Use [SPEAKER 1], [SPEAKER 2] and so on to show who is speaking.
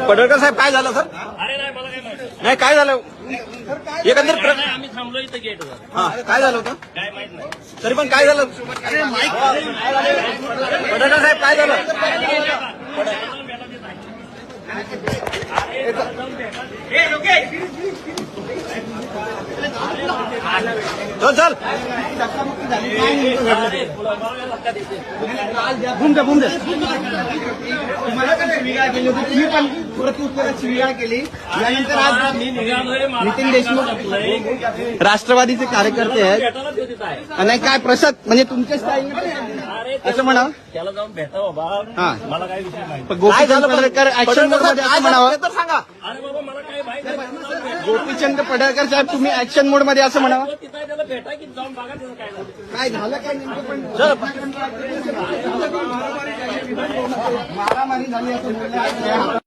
[SPEAKER 1] पडळकर साहेब काय झालं सर?
[SPEAKER 2] अरे नाही मला काय माहिती
[SPEAKER 1] नाही काय झालं एकंदरीत
[SPEAKER 2] नाही, आम्ही थांबलो इथं गेटवर.
[SPEAKER 1] हा काय झालं होतं
[SPEAKER 2] काय माहित नाही.
[SPEAKER 1] तरी पण काय झालं पडळकर साहेब काय झालं? चल चल
[SPEAKER 3] बुम दे तुम्हाला काय शिवीगाळ केली होती, तुम्ही पण प्रत्युत्तरात शिवीगाळ केली. यानंतर आज नितीन देशमुख राष्ट्रवादीचे कार्यकर्ते आहेत आणि काय प्रसाद म्हणजे तुमच्या स्टाईलने असं म्हणावं.
[SPEAKER 2] त्याला जाऊन भेटा बाबा.
[SPEAKER 3] हा.
[SPEAKER 2] मला काय विषय माहिती.
[SPEAKER 3] पण गोपीचंद पडळकर ऍक्शन मोड मध्ये असं म्हणावं.
[SPEAKER 1] तर सांगा.
[SPEAKER 2] अरे बाबा मला काय माहिती नाही.
[SPEAKER 3] गोपीचंद पडळकर साहेब तुम्ही ऍक्शन मोड मध्ये असं म्हणावं.
[SPEAKER 2] तिथं आहे, त्याला भेटा की जाऊन बघा तिथं काय झालं.
[SPEAKER 3] काय झालं काय नेमकं पण
[SPEAKER 1] चल
[SPEAKER 3] मारामारी झाली असं बोललं.